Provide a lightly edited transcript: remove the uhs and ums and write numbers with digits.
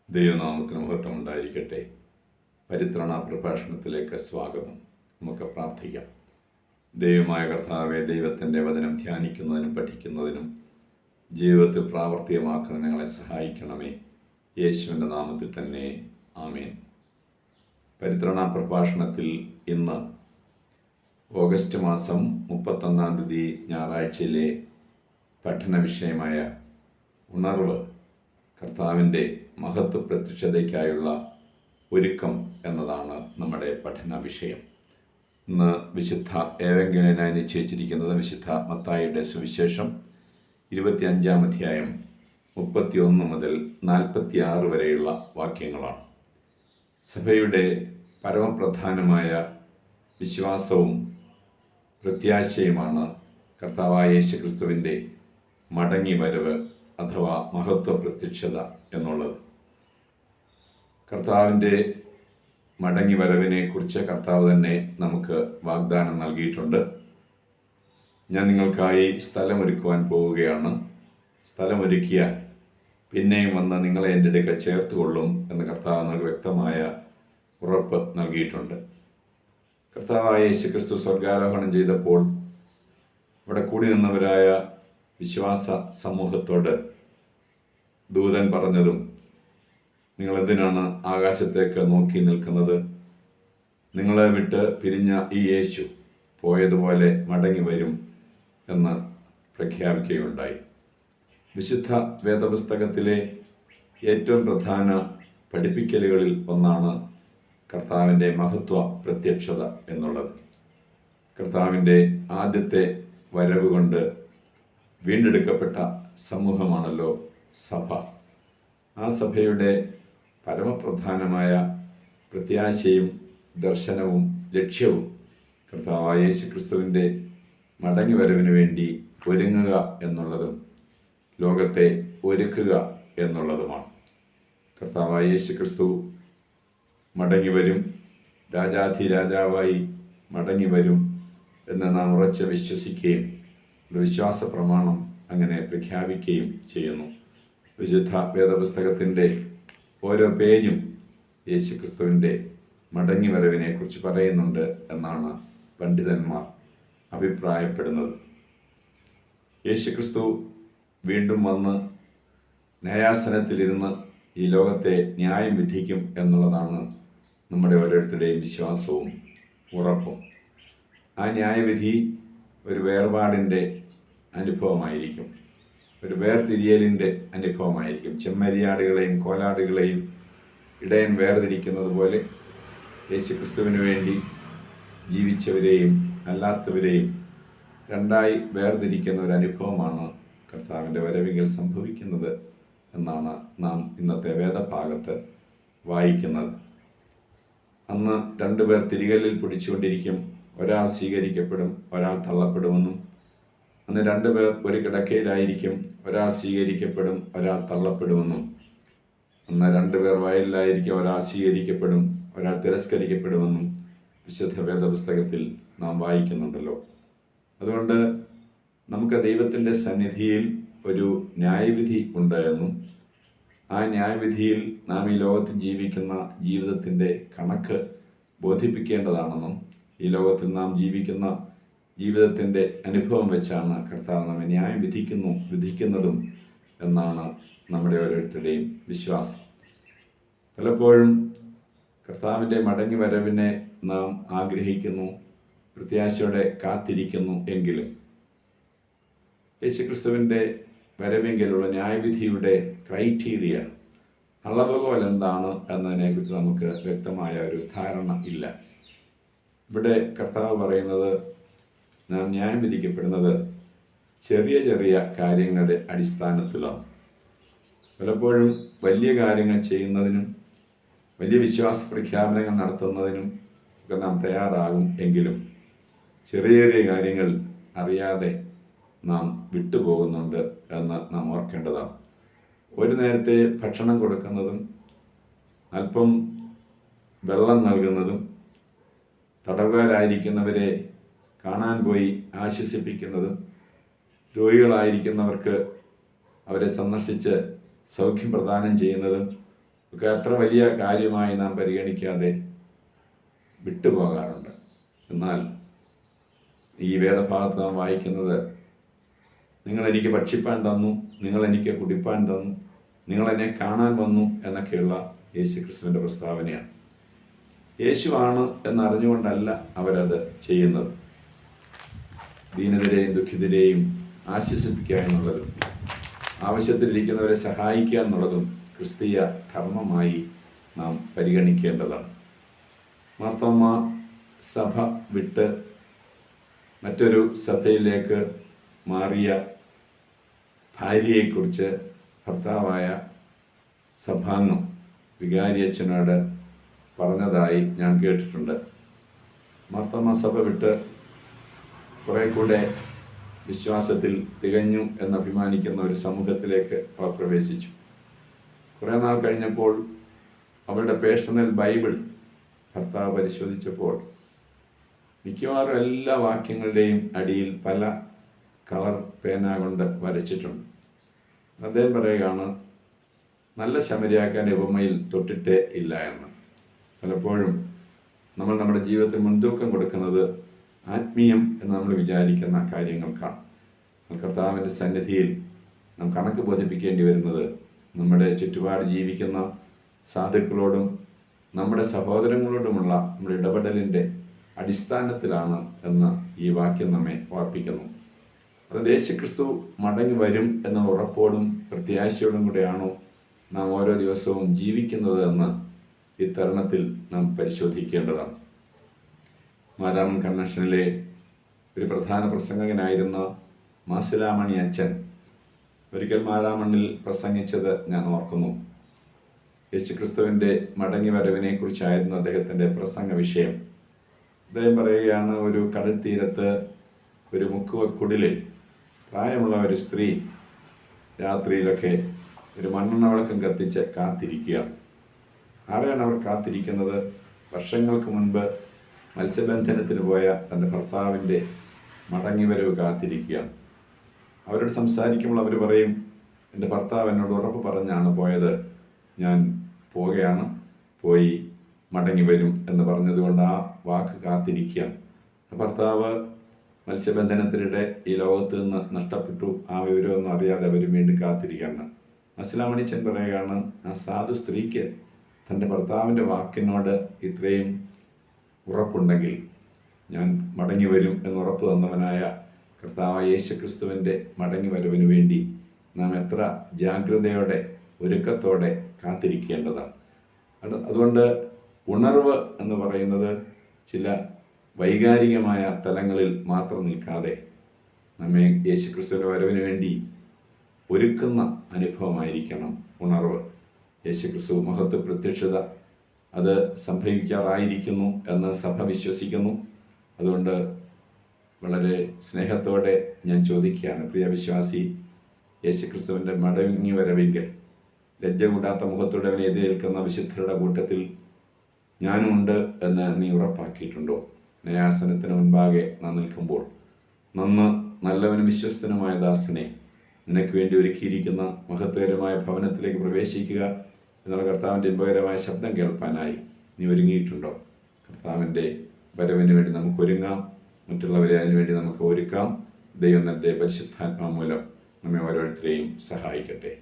ദൈവനാമത്തിന് മഹത്വം ഉണ്ടായിരിക്കട്ടെ. പരിത്രണ പ്രഭാഷണത്തിലേക്ക് സ്വാഗതം. നമുക്ക് പ്രാർത്ഥിക്കാം. ദൈവമായ കർത്താവെ, ദൈവത്തിൻ്റെ വചനം ധ്യാനിക്കുന്നതിനും പഠിക്കുന്നതിനും ജീവിതത്തിൽ പ്രാവർത്തികമാക്കുന്ന ഞങ്ങളെ സഹായിക്കണമേ. യേശുവിൻ്റെ നാമത്തിൽ തന്നെ ആമേൻ. പരിത്രണ പ്രഭാഷണത്തിൽ ഇന്ന് ഓഗസ്റ്റ് മാസം 31 ഞായറാഴ്ചയിലെ പഠന വിഷയമായ ഉണർവ്, കർത്താവിൻ്റെ മഹത്വ പ്രത്യക്ഷതയ്ക്കായുള്ള ഒരുക്കം എന്നതാണ് നമ്മുടെ പഠന വിഷയം. ഇന്ന് വിശുദ്ധ ഏവങ്കേലിയനായി നിശ്ചയിച്ചിരിക്കുന്നത് വിശുദ്ധ മത്തായിയുടെ സുവിശേഷം 25-ാം അധ്യായം 31 മുതൽ 46 വരെയുള്ള വാക്യങ്ങളാണ്. സഭയുടെ പരമപ്രധാനമായ വിശ്വാസവും പ്രത്യാശയുമാണ് കർത്താവായ യേശുക്രിസ്തുവിൻ്റെ മടങ്ങി വരവ് അഥവാ മഹത്വ പ്രത്യക്ഷത എന്നുള്ളത്. കർത്താവിൻ്റെ മടങ്ങി വരവിനെക്കുറിച്ച് കർത്താവ് തന്നെ നമുക്ക് വാഗ്ദാനം നൽകിയിട്ടുണ്ട്. ഞാൻ നിങ്ങൾക്കായി സ്ഥലമൊരുക്കുവാൻ പോവുകയാണ്, സ്ഥലമൊരുക്കിയാൽ പിന്നെയും വന്ന് നിങ്ങളെ എൻ്റെ അടുക്കൽ ചേർത്തുകൊള്ളും എന്ന് കർത്താവ് നമുക്ക് വ്യക്തമായ ഉറപ്പ് നൽകിയിട്ടുണ്ട്. കർത്താവായ യേശുക്രിസ്തു സ്വർഗാരോഹണം ചെയ്തപ്പോൾ ഇവിടെ കൂടി നിന്നവരായ വിശ്വാസ സമൂഹത്തോട് ദൂതൻ പറഞ്ഞതും, നിങ്ങളെന്തിനാണ് ആകാശത്തേക്ക് നോക്കി നിൽക്കുന്നത്? നിങ്ങളെ വിട്ട് പിരിഞ്ഞ ഈ യേശു പോയതുപോലെ മടങ്ങി വരും എന്ന് പ്രഖ്യാപിക്കുകയുണ്ടായി. വിശുദ്ധ വേദപുസ്തകത്തിലെ ഏറ്റവും പ്രധാന പഠിപ്പിക്കലുകളിൽ ഒന്നാണ് കർത്താവിൻ്റെ മഹത്വ പ്രത്യക്ഷത എന്നുള്ളത്. കർത്താവിൻ്റെ ആദ്യത്തെ വരവ് കൊണ്ട് വീണ്ടെടുക്കപ്പെട്ട സമൂഹമാണല്ലോ സഭ. ആ സഭയുടെ പരമപ്രധാനമായ പ്രത്യാശയും ദർശനവും ലക്ഷ്യവും കർത്താവായ യേശുക്രിസ്തുവിൻ്റെ മടങ്ങി വരവിന് വേണ്ടി ഒരുങ്ങുക എന്നുള്ളതും ലോകത്തെ ഒരുക്കുക എന്നുള്ളതുമാണ്. കർത്താവായ യേശുക്രിസ്തു മടങ്ങി വരും, രാജാധിരാജാവായി മടങ്ങി വരും എന്ന് നാം ഉറച്ച് വിശ്വസിക്കുകയും വിശ്വാസ പ്രമാണം അങ്ങനെ പ്രഖ്യാപിക്കുകയും ചെയ്യുന്നു. വിശുദ്ധ വേദപുസ്തകത്തിൻ്റെ ഓരോ പേജും യേശുക്രിസ്തുവിൻ്റെ മടങ്ങി വരവിനെക്കുറിച്ച് പറയുന്നുണ്ട് എന്നാണ് പണ്ഡിതന്മാർ അഭിപ്രായപ്പെടുന്നത്. യേശുക്രിസ്തു വീണ്ടും വന്ന് ന്യായാസനത്തിലിരുന്ന് ഈ ലോകത്തെ ന്യായം വിധിക്കും എന്നുള്ളതാണ് നമ്മുടെ ഓരോരുത്തരുടെയും വിശ്വാസവും ഉറപ്പും. ആ ന്യായവിധി ഒരു വേർപാടിൻ്റെ അനുഭവമായിരിക്കും, ഒരു വേർതിരിയലിൻ്റെ അനുഭവമായിരിക്കും. ചെമ്മരിയാടുകളെയും കോലാടുകളെയും ഇടയൻ വേർതിരിക്കുന്നത് പോലെ യേശുക്രിസ്തുവിന് വേണ്ടി ജീവിച്ചവരെയും അല്ലാത്തവരെയും രണ്ടായി വേർതിരിക്കുന്ന ഒരു അനുഭവമാണ് കർത്താവിൻ്റെ വരവിൽ സംഭവിക്കുന്നത് എന്നാണ് നാം ഇന്നത്തെ വേദഭാഗത്ത് വായിക്കുന്നത്. അന്ന് രണ്ടുപേർ തിരികല്ലിൽ പിടിച്ചുകൊണ്ടിരിക്കും, ഒരാൾ സ്വീകരിക്കപ്പെടും, ഒരാൾ തള്ളപ്പെടുമെന്നും. അന്ന് രണ്ടുപേർ ഒരു കിടക്കയിലായിരിക്കും, ഒരാൾ സ്വീകരിക്കപ്പെടും, ഒരാൾ തള്ളപ്പെടുമെന്നും. അന്ന് രണ്ടുപേർ വയലിലായിരിക്കും, ഒരാൾ സ്വീകരിക്കപ്പെടും, ഒരാൾ തിരസ്കരിക്കപ്പെടുമെന്നും വിശുദ്ധ വേദപുസ്തകത്തിൽ നാം വായിക്കുന്നുണ്ടല്ലോ. അതുകൊണ്ട് നമുക്ക് ദൈവത്തിൻ്റെ സന്നിധിയിൽ ഒരു ന്യായവിധി ഉണ്ട് എന്നും ആ ന്യായവിധിയിൽ നാം ഈ ലോകത്തിൽ ജീവിക്കുന്ന ജീവിതത്തിൻ്റെ കണക്ക് ബോധിപ്പിക്കേണ്ടതാണെന്നും ഈ ലോകത്തിൽ നാം ജീവിക്കുന്ന ജീവിതത്തിൻ്റെ അനുഭവം വെച്ചാണ് കർത്താവ് നമ്മെ ന്യായം വിധിക്കുന്നതും എന്നാണ് നമ്മുടെ ഓരോരുത്തരുടെയും വിശ്വാസം. പലപ്പോഴും കർത്താവിൻ്റെ മടങ്ങി വരവിനെ നാം ആഗ്രഹിക്കുന്നു, പ്രത്യാശയോടെ കാത്തിരിക്കുന്നു. എങ്കിലും യേശുക്രിസ്തുവിൻ്റെ വരവെങ്കിലുള്ള ന്യായവിധിയുടെ ക്രൈറ്റീരിയ, അളവുകോൽ എന്താണ് എന്നതിനെക്കുറിച്ച് നമുക്ക് വ്യക്തമായ ഒരു ധാരണ ഇല്ല. ഇവിടെ കർത്താവ് പറയുന്നത്, നാം ന്യായം വിധിക്കപ്പെടുന്നത് ചെറിയ ചെറിയ കാര്യങ്ങളുടെ അടിസ്ഥാനത്തിലാണ്. പലപ്പോഴും വലിയ കാര്യങ്ങൾ ചെയ്യുന്നതിനും വലിയ വിശ്വാസ പ്രഖ്യാപനങ്ങൾ നടത്തുന്നതിനും ഒക്കെ നാം തയ്യാറാകും. എങ്കിലും ചെറിയ ചെറിയ കാര്യങ്ങൾ അറിയാതെ നാം വിട്ടുപോകുന്നുണ്ട് എന്ന് നാം ഓർക്കേണ്ടതാണ്. ഒരു നേരത്തെ ഭക്ഷണം കൊടുക്കുന്നതും അല്പം വെള്ളം നൽകുന്നതും തടവുകാരായിരിക്കുന്നവരെ കാണാൻ പോയി ആശ്വസിപ്പിക്കുന്നതും രോഗികളായിരിക്കുന്നവർക്ക് അവരെ സന്ദർശിച്ച് സൗഖ്യം പ്രദാനം ചെയ്യുന്നതും ഒക്കെ അത്ര വലിയ കാര്യമായി നാം പരിഗണിക്കാതെ വിട്ടുപോകാറുണ്ട്. എന്നാൽ ഈ വേദഭാഗത്ത് നാം വായിക്കുന്നത്, നിങ്ങളെനിക്ക് ഭക്ഷിപ്പാൻ തന്നു, നിങ്ങളെനിക്ക് കുടിപ്പാൻ തന്നു, നിങ്ങളെന്നെ കാണാൻ വന്നു എന്നൊക്കെയുള്ള യേശു ക്രിസ്തുവിൻ്റെ പ്രസ്താവനയാണ്. യേശുവാണ് എന്നറിഞ്ഞുകൊണ്ടല്ല അവരത് ചെയ്യുന്നത്. ദീനതരെയും ദുഃഖിതരെയും ആശ്വസിപ്പിക്കുക എന്നുള്ളതും ആവശ്യത്തിലിരിക്കുന്നവരെ സഹായിക്കുക എന്നുള്ളതും ക്രിസ്തീയ ധർമ്മമായി നാം പരിഗണിക്കേണ്ടതാണ്. മാർത്തോമ്മ സഭ വിട്ട് മറ്റൊരു സഭയിലേക്ക് മാറിയ ഭാര്യയെക്കുറിച്ച് ഭർത്താവായ സഭാംഗം വികാരിയച്ഛനോട് പറഞ്ഞതായി ഞാൻ കേട്ടിട്ടുണ്ട്. മാർത്തോമ്മ സഭ വിട്ട് കുറെ കൂടെ വിശ്വാസത്തിൽ തികഞ്ഞു എന്നഭിമാനിക്കുന്ന ഒരു സമൂഹത്തിലേക്ക് അവർ പ്രവേശിച്ചു. കുറേ നാൾ കഴിഞ്ഞപ്പോൾ അവളുടെ പേഴ്സണൽ ബൈബിൾ ഭർത്താവ് പരിശോധിച്ചപ്പോൾ മിക്കവാറും എല്ലാ വാക്യങ്ങളുടെയും അടിയിൽ പല കളർ പേന കൊണ്ട് വരച്ചിട്ടുണ്ട്. അദ്ദേഹം പറയുകയാണ്, നല്ല ശമരിയാക്കാൻ്റെ ഉപമയിൽ തൊട്ടിട്ടേ ഇല്ല എന്ന്. പലപ്പോഴും നമ്മൾ നമ്മുടെ ജീവിതത്തിൽ മുൻതൂക്കം കൊടുക്കുന്നത് ആത്മീയം എന്ന് നമ്മൾ വിചാരിക്കുന്ന കാര്യങ്ങൾക്കാണ്. കർത്താവിൻ്റെ സന്നിധിയിൽ നാം കണക്ക് ബോധിപ്പിക്കേണ്ടി വരുന്നത് നമ്മുടെ ചുറ്റുപാട് ജീവിക്കുന്ന സാധുക്കളോടും നമ്മുടെ സഹോദരങ്ങളോടുമുള്ള നമ്മുടെ ഇടപെടലിൻ്റെ അടിസ്ഥാനത്തിലാണ് എന്ന് ഈ വാക്യം നമ്മെ ഓർപ്പിക്കുന്നു. അത് യേശുക്രിസ്തു മടങ്ങി വരും എന്ന ഉറപ്പോടും പ്രത്യാശയോടും കൂടെയാണോ നാം ഓരോ ദിവസവും ജീവിക്കുന്നത് എന്ന് ഈ തരുണത്തിൽ നാം പരിശോധിക്കേണ്ടതാണ്. മാരാമൺ കൺവെൻഷനിലെ ഒരു പ്രധാന പ്രസംഗകനായിരുന്ന മാസിലാമണി അച്ഛൻ ഒരിക്കൽ മാരാമണ്ണിൽ പ്രസംഗിച്ചത് ഞാൻ ഓർക്കുന്നു. യേശുക്രിസ്തുവിൻ്റെ മടങ്ങി വരവിനെ കുറിച്ചായിരുന്നു അദ്ദേഹത്തിൻ്റെ പ്രസംഗ വിഷയം. അദ്ദേഹം പറയുകയാണ്, ഒരു കടൽ തീരത്ത് ഒരു മുക്കുവക്കുടിലിൽ പ്രായമുള്ള ഒരു സ്ത്രീ രാത്രിയിലൊക്കെ ഒരു മണ്ണെണ്ണ വിളക്കം കത്തിച്ച് കാത്തിരിക്കുക. ആരെയാണ് അവർ കാത്തിരിക്കുന്നത്? വർഷങ്ങൾക്ക് മുൻപ് മത്സ്യബന്ധനത്തിന് പോയ തൻ്റെ ഭർത്താവിൻ്റെ മടങ്ങിവരവ് കാത്തിരിക്കുക. അവരോട് സംസാരിക്കുമ്പോൾ അവർ പറയും, എൻ്റെ ഭർത്താവ് എന്നോട് ഉറപ്പ് പറഞ്ഞാണ് പോയത്, ഞാൻ പോവുകയാണ്, പോയി മടങ്ങി വരും എന്ന് പറഞ്ഞതുകൊണ്ട് ആ വാക്ക് കാത്തിരിക്കുക. ഭർത്താവ് മത്സ്യബന്ധനത്തിനിടെ ഈ ലോകത്ത് നിന്ന് നഷ്ടപ്പെട്ടു, ആ വിവരമൊന്നും അറിയാതെ അവർ വീണ്ടും കാത്തിരിക്കുകയാണ്. മാസിലാമണിച്ചൻ പറയുകയാണ്, ആ സാധു സ്ത്രീക്ക് തൻ്റെ ഭർത്താവിൻ്റെ വാക്കിനോട് ഇത്രയും ഉറപ്പുണ്ടെങ്കിൽ ഞാൻ മടങ്ങി വരും എന്ന് ഉറപ്പ് തന്നവനായ കർത്താവായ യേശുക്രിസ്തുവിൻ്റെ മടങ്ങി വരവിന് വേണ്ടി നാം എത്ര ജാഗ്രതയോടെ ഒരുക്കത്തോടെ കാത്തിരിക്കേണ്ടതാണ്. അതുകൊണ്ട് ഉണർവ് എന്ന് പറയുന്നത് ചില വൈകാരികമായ തലങ്ങളിൽ മാത്രം നിൽക്കാതെ നമ്മെ യേശുക്രിസ്തുവിൻ്റെ വരവിന് വേണ്ടി ഒരുക്കുന്ന അനുഭവമായിരിക്കണം ഉണർവ്. യേശുക്രിസ്തു മഹത്വ പ്രത്യക്ഷത അത് സംഭവിക്കാറായിരിക്കുന്നു എന്ന് സഭ വിശ്വസിക്കുന്നു. അതുകൊണ്ട് വളരെ സ്നേഹത്തോടെ ഞാൻ ചോദിക്കുകയാണ്, പ്രിയ വിശ്വാസി, യേശുക്രിസ്തുവിൻ്റെ മടങ്ങി വരവെങ്കിൽ ലജ്ജ കൂടാത്ത മുഖത്തോടെ അവനെ എതിരേൽക്കുന്ന വിശുദ്ധരുടെ കൂട്ടത്തിൽ ഞാനുണ്ട് എന്ന് നീ ഉറപ്പാക്കിയിട്ടുണ്ടോ? ന്യായാസനത്തിന് മുൻപാകെ നാം നിൽക്കുമ്പോൾ നല്ലവനും വിശ്വസ്തനുമായ ദാസനെ, നിനക്ക് വേണ്ടി ഒരുക്കിയിരിക്കുന്ന മഹത്വകരമായ ഭവനത്തിലേക്ക് പ്രവേശിക്കുക എന്നുള്ള കർത്താവിൻ്റെ ഇമ്പകരമായ ശബ്ദം കേൾപ്പാനായി നീ ഒരുങ്ങിയിട്ടുണ്ടോ? കർത്താവിൻ്റെ വരവിന് വേണ്ടി നമുക്ക് ഒരുങ്ങാം, മറ്റുള്ളവരെ അതിനുവേണ്ടി നമുക്ക് ഒരുക്കാം. ദൈവം തൻ്റെ പരിശുദ്ധാത്മാ മൂലം നമ്മെ ഓരോരുത്തരെയും സഹായിക്കട്ടെ.